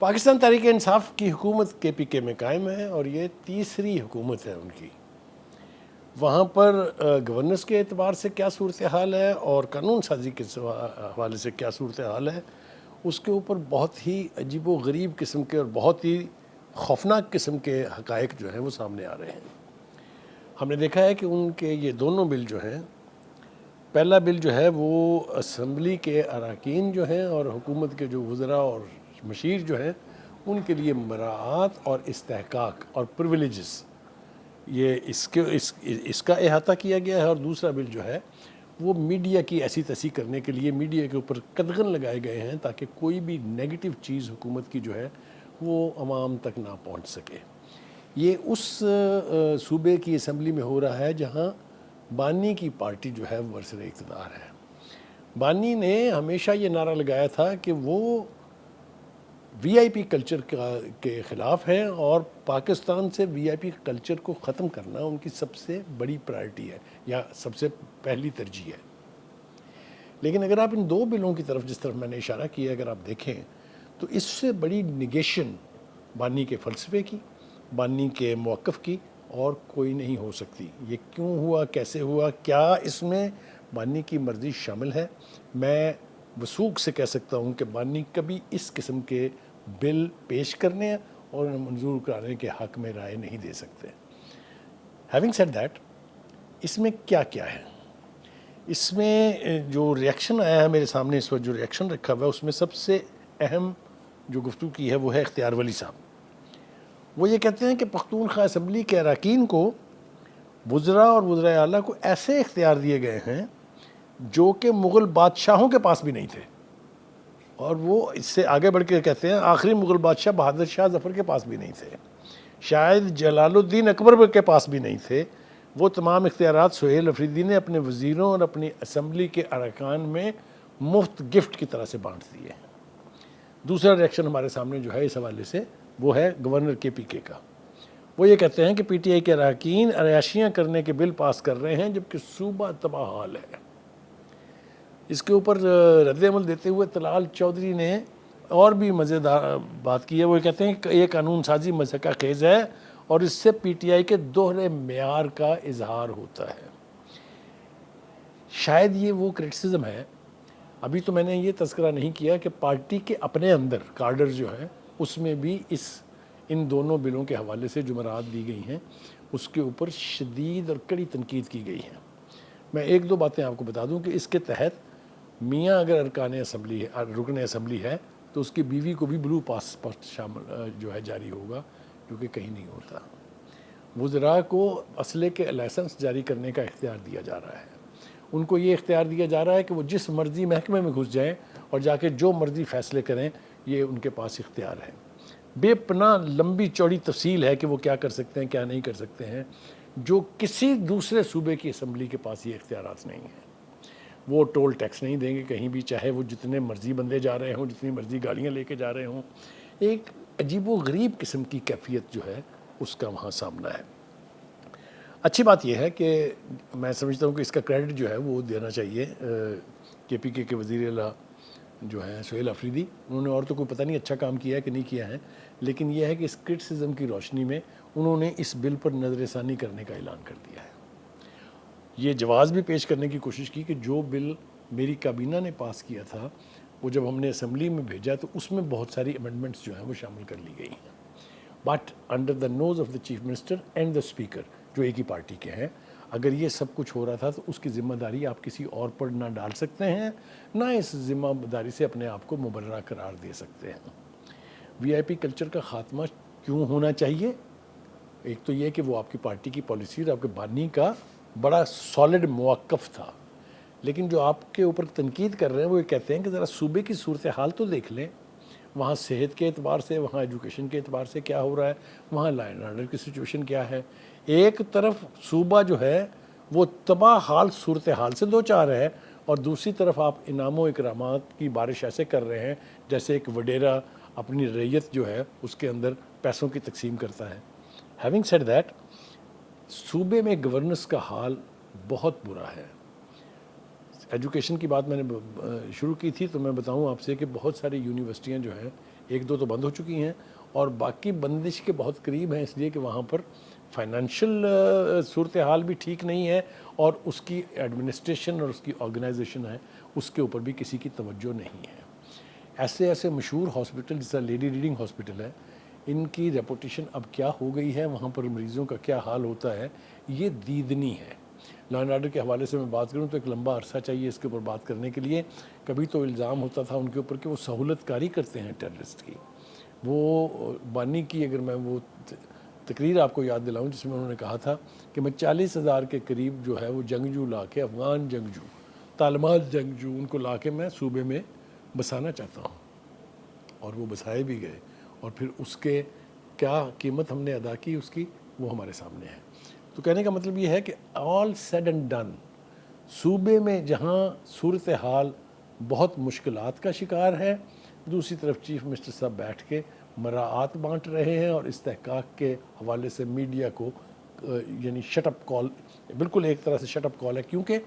پاکستان تحریک انصاف کی حکومت کے پی کے میں قائم ہے اور یہ تیسری حکومت ہے ان کی. وہاں پر گورننس کے اعتبار سے کیا صورتحال ہے اور قانون سازی کے حوالے سے کیا صورتحال ہے، اس کے اوپر بہت ہی عجیب و غریب قسم کے اور بہت ہی خوفناک قسم کے حقائق جو ہیں وہ سامنے آ رہے ہیں. ہم نے دیکھا ہے کہ ان کے یہ دونوں بل جو ہیں، پہلا بل جو ہے وہ اسمبلی کے اراکین جو ہیں اور حکومت کے جو وزراء اور مشیر جو ہیں ان کے لیے مراعات اور استحقاق اور پرویلیجز، یہ اس کا احاطہ کیا گیا ہے. اور دوسرا بل جو ہے وہ میڈیا کی ایسی تیسی کرنے کے لیے میڈیا کے اوپر قدغن لگائے گئے ہیں تاکہ کوئی بھی نیگیٹو چیز حکومت کی جو ہے وہ عوام تک نہ پہنچ سکے. یہ اس صوبے کی اسمبلی میں ہو رہا ہے جہاں بانی کی پارٹی جو ہے وہ ورثہ اقتدار ہے. بانی نے ہمیشہ یہ نعرہ لگایا تھا کہ وہ وی آئی پی کلچر کے خلاف ہیں اور پاکستان سے وی آئی پی کلچر کو ختم کرنا ان کی سب سے بڑی پرائرٹی ہے یا سب سے پہلی ترجیح ہے. لیکن اگر آپ ان دو بلوں کی طرف جس طرف میں نے اشارہ کیا اگر آپ دیکھیں تو اس سے بڑی نگیشن بانی کے فلسفے کی، بانی کے موقف کی اور کوئی نہیں ہو سکتی. یہ کیوں ہوا، کیسے ہوا، کیا اس میں بانی کی مرضی شامل ہے؟ میں وثوق سے کہہ سکتا ہوں کہ بانی کبھی اس قسم کے بل پیش کرنے اور منظور کرانے کے حق میں رائے نہیں دے سکتے. ہیونگ سیڈ دیٹ، اس میں کیا کیا ہے؟ اس میں جو ریئیکشن آیا ہے میرے سامنے اس وقت، جو ریئیکشن رکھا ہوا ہے اس میں سب سے اہم جو گفتگو کی ہے وہ ہے اختیار ولی صاحب. وہ یہ کہتے ہیں کہ پختونخوا اسمبلی کے اراکین کو، وزراء اور وزراء اعلیٰ کو ایسے اختیار دیے گئے ہیں جو کہ مغل بادشاہوں کے پاس بھی نہیں تھے. اور وہ اس سے آگے بڑھ کے کہتے ہیں آخری مغل بادشاہ بہادر شاہ ظفر کے پاس بھی نہیں تھے، شاید جلال الدین اکبر کے پاس بھی نہیں تھے. وہ تمام اختیارات سہیل افریدی نے اپنے وزیروں اور اپنی اسمبلی کے ارکان میں مفت گفٹ کی طرح سے بانٹ دیے. دوسرا ریئیکشن ہمارے سامنے جو ہے اس حوالے سے وہ ہے گورنر کے پی کے کا. وہ یہ کہتے ہیں کہ پی ٹی آئی کے اراکین عیاشیاں کرنے کے بل پاس کر رہے ہیں جبکہ صوبہ تباہ حال ہے. اس کے اوپر رد عمل دیتے ہوئے طلال چودھری نے اور بھی مزیدار بات کی ہے. وہ کہتے ہیں کہ یہ قانون سازی مضحکہ خیز ہے اور اس سے پی ٹی آئی کے دوہرے معیار کا اظہار ہوتا ہے. شاید یہ وہ کرٹیسزم ہے. ابھی تو میں نے یہ تذکرہ نہیں کیا کہ پارٹی کے اپنے اندر کارڈر جو ہے اس میں بھی ان دونوں بلوں کے حوالے سے جمرات دی گئی ہیں، اس کے اوپر شدید اور کڑی تنقید کی گئی ہے. میں ایک دو باتیں آپ کو بتا دوں کہ اس کے تحت میاں اگر رکن اسمبلی ہے تو اس کی بیوی کو بھی بلو پاس پر شامل جو ہے جاری ہوگا، جو کہ کہیں نہیں ہوتا. وزراء کو اسلحے کے لائسنس جاری کرنے کا اختیار دیا جا رہا ہے. ان کو یہ اختیار دیا جا رہا ہے کہ وہ جس مرضی محکمے میں گھس جائیں اور جا کے جو مرضی فیصلے کریں، یہ ان کے پاس اختیار ہے. بے پناہ لمبی چوڑی تفصیل ہے کہ وہ کیا کر سکتے ہیں کیا نہیں کر سکتے ہیں، جو کسی دوسرے صوبے کی اسمبلی کے پاس یہ اختیارات نہیں ہیں. وہ ٹول ٹیکس نہیں دیں گے کہیں بھی، چاہے وہ جتنے مرضی بندے جا رہے ہوں، جتنی مرضی گاڑیاں لے کے جا رہے ہوں. ایک عجیب و غریب قسم کی کیفیت جو ہے اس کا وہاں سامنا ہے. اچھی بات یہ ہے کہ میں سمجھتا ہوں کہ اس کا کریڈٹ جو ہے وہ دینا چاہیے کے پی کے وزیر اعلیٰ جو ہیں سہیل افریدی. انہوں نے اور تو کوئی پتہ نہیں اچھا کام کیا ہے کہ نہیں کیا ہے، لیکن یہ ہے کہ اس کرٹیسزم کی روشنی میں انہوں نے اس بل پر نظر ثانی کرنے کا اعلان کر دیا ہے. یہ جواز بھی پیش کرنے کی کوشش کی کہ جو بل میری کابینہ نے پاس کیا تھا وہ جب ہم نے اسمبلی میں بھیجا تو اس میں بہت ساری امینڈمنٹس جو ہیں وہ شامل کر لی گئی ہیں، but under the nose of the chief minister and the speaker جو ایک ہی پارٹی کے ہیں. اگر یہ سب کچھ ہو رہا تھا تو اس کی ذمہ داری آپ کسی اور پر نہ ڈال سکتے ہیں، نہ اس ذمہ داری سے اپنے آپ کو مبررہ قرار دے سکتے ہیں. وی آئی پی کلچر کا خاتمہ کیوں ہونا چاہیے؟ ایک تو یہ کہ وہ آپ کی پارٹی کی پالیسی اور آپ کے بانی کا بڑا سالڈ موقف تھا، لیکن جو آپ کے اوپر تنقید کر رہے ہیں وہ یہ کہتے ہیں کہ ذرا صوبے کی صورتحال تو دیکھ لیں. وہاں صحت کے اعتبار سے، وہاں ایجوکیشن کے اعتبار سے کیا ہو رہا ہے، وہاں لا اینڈ آرڈر کی سچویشن کیا ہے. ایک طرف صوبہ جو ہے وہ تباہ حال صورتحال سے دو چار ہے اور دوسری طرف آپ انعام و اکرامات کی بارش ایسے کر رہے ہیں جیسے ایک وڈیرا اپنی ریت جو ہے اس کے اندر پیسوں کی تقسیم کرتا ہے. ہیونگ سیڈ دیٹ، صوبے میں گورننس کا حال بہت برا ہے. ایجوکیشن کی بات میں نے شروع کی تھی تو میں بتاؤں آپ سے کہ بہت ساری یونیورسٹیاں جو ہیں ایک دو تو بند ہو چکی ہیں اور باقی بندش کے بہت قریب ہیں، اس لیے کہ وہاں پر فائنینشیل صورتحال بھی ٹھیک نہیں ہے اور اس کی ایڈمنسٹریشن اور اس کی آرگنائزیشن ہے اس کے اوپر بھی کسی کی توجہ نہیں ہے۔ ایسے ایسے مشہور ہاسپٹل جیسا لیڈی ریڈنگ ہاسپٹل ہے، ان کی ریپوٹیشن اب کیا ہو گئی ہے، وہاں پر مریضوں کا کیا حال ہوتا ہے، یہ دیدنی ہے۔ لا اینڈ آرڈر کے حوالے سے میں بات کروں تو ایک لمبا عرصہ چاہیے اس کے اوپر بات کرنے کے لیے۔ کبھی تو الزام ہوتا تھا ان کے اوپر کہ وہ سہولت کاری کرتے ہیں ٹیررسٹ کی۔ وہ بانی کی اگر میں وہ تقریر آپ کو یاد دلاؤں جس میں انہوں نے کہا تھا کہ میں 40,000 کے قریب جو ہے وہ جنگجو لا کے، افغان جنگجو، طالبان جنگجو، ان کو لا کے میں صوبے میں بسانا چاہتا ہوں، اور وہ بسائے بھی گئے، اور پھر اس کے کیا قیمت ہم نے ادا کی اس کی، وہ ہمارے سامنے ہے۔ تو کہنے کا مطلب یہ ہے کہ آل سیڈ اینڈ ڈن، صوبے میں جہاں صورتحال بہت مشکلات کا شکار ہے، دوسری طرف چیف منسٹر صاحب بیٹھ کے مراعات بانٹ رہے ہیں اور استحقاق کے حوالے سے میڈیا کو یعنی شٹ اپ کال، بالکل ایک طرح سے شٹ اپ کال ہے، کیونکہ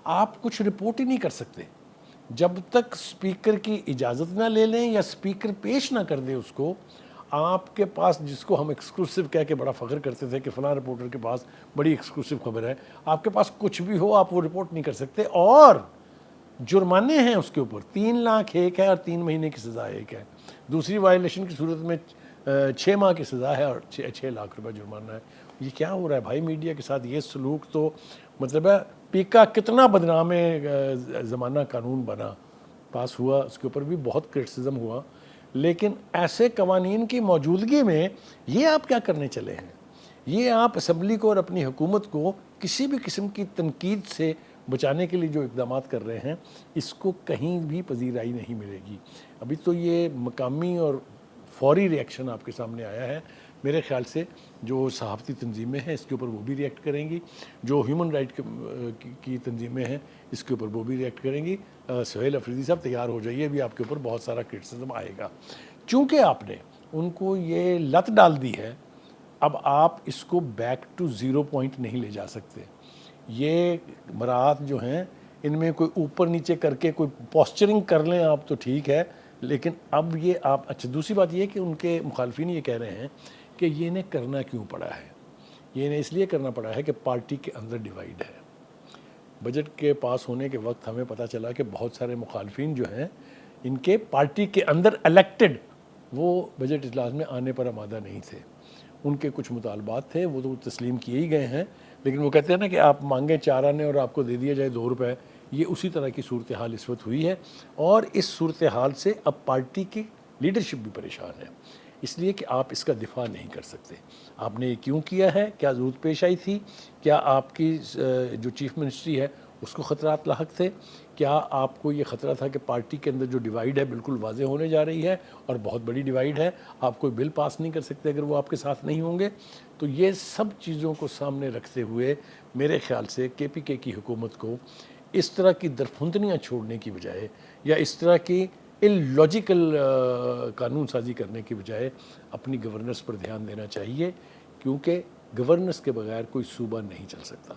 آپ کچھ رپورٹ ہی نہیں کر سکتے جب تک سپیکر کی اجازت نہ لے لیں یا سپیکر پیش نہ کر دے اس کو۔ آپ کے پاس، جس کو ہم ایکسکلوسیو کہہ کے بڑا فخر کرتے تھے کہ فلاں رپورٹر کے پاس بڑی ایکسکلوسیو خبر ہے، آپ کے پاس کچھ بھی ہو آپ وہ رپورٹ نہیں کر سکتے، اور جرمانے ہیں اس کے اوپر، 3 لاکھ ایک ہے اور 3 مہینے کی سزا ایک ہے، دوسری وائلیشن کی صورت میں 6 ماہ کی سزا ہے اور 6 لاکھ روپے جرمانہ ہے۔ یہ کیا ہو رہا ہے بھائی؟ میڈیا کے ساتھ یہ سلوک تو مطلب ہے پیکا کتنا بدنام زمانہ قانون بنا، پاس ہوا، اس کے اوپر بھی بہت کرٹسزم ہوا، لیکن ایسے قوانین کی موجودگی میں یہ آپ کیا کرنے چلے ہیں؟ یہ آپ اسمبلی کو اور اپنی حکومت کو کسی بھی قسم کی تنقید سے بچانے کے لیے جو اقدامات کر رہے ہیں، اس کو کہیں بھی پذیرائی نہیں ملے گی۔ ابھی تو یہ مقامی اور فوری ری ایکشن آپ کے سامنے آیا ہے، میرے خیال سے جو صحافتی تنظیمیں ہیں اس کے اوپر وہ بھی ری ایکٹ کریں گی، جو ہیومن رائٹ کی تنظیمیں ہیں اس کے اوپر وہ بھی ری ایکٹ کریں گی۔ سہیل افریدی صاحب تیار ہو جائیے، ابھی آپ کے اوپر بہت سارا کرٹسزم آئے گا، چونکہ آپ نے ان کو یہ لت ڈال دی ہے، اب آپ اس کو بیک ٹو زیرو پوائنٹ نہیں لے جا سکتے۔ یہ مراعات جو ہیں ان میں کوئی اوپر نیچے کر کے کوئی پوسچرنگ کر لیں آپ تو ٹھیک ہے، لیکن اب یہ آپ اچھا، دوسری بات یہ کہ ان کے مخالفین یہ کہہ رہے ہیں کہ یہ انہیں کرنا کیوں پڑا ہے؟ یہ انہیں اس لیے کرنا پڑا ہے کہ پارٹی کے اندر ڈیوائیڈ ہے۔ بجٹ کے پاس ہونے کے وقت ہمیں پتہ چلا کہ بہت سارے مخالفین جو ہیں ان کے پارٹی کے اندر الیکٹڈ، وہ بجٹ اجلاس میں آنے پر آمادہ نہیں تھے، ان کے کچھ مطالبات تھے وہ تو تسلیم کیے ہی گئے ہیں، لیکن وہ کہتے ہیں نا کہ آپ مانگیں 4 آنے اور آپ کو دے دیا جائے 2 روپے، یہ اسی طرح کی صورتحال اس وقت ہوئی ہے، اور اس صورتحال سے اب پارٹی کی لیڈرشپ بھی پریشان ہے، اس لیے کہ آپ اس کا دفاع نہیں کر سکتے۔ آپ نے یہ کیوں کیا ہے؟ کیا ضرورت پیش آئی تھی؟ کیا آپ کی جو چیف منسٹری ہے اس کو خطرات لاحق تھے؟ کیا آپ کو یہ خطرہ تھا کہ پارٹی کے اندر جو ڈیوائیڈ ہے بالکل واضح ہونے جا رہی ہے اور بہت بڑی ڈیوائیڈ ہے، آپ کوئی بل پاس نہیں کر سکتے اگر وہ آپ کے ساتھ نہیں ہوں گے؟ تو یہ سب چیزوں کو سامنے رکھتے ہوئے میرے خیال سے کے پی کے کی حکومت کو اس طرح کی درپھندنیاں چھوڑنے کی بجائے یا اس طرح کی اللاجیکل قانون سازی کرنے کی بجائے اپنی گورننس پر دھیان دینا چاہیے، کیونکہ گورننس کے بغیر کوئی صوبہ نہیں چل سکتا۔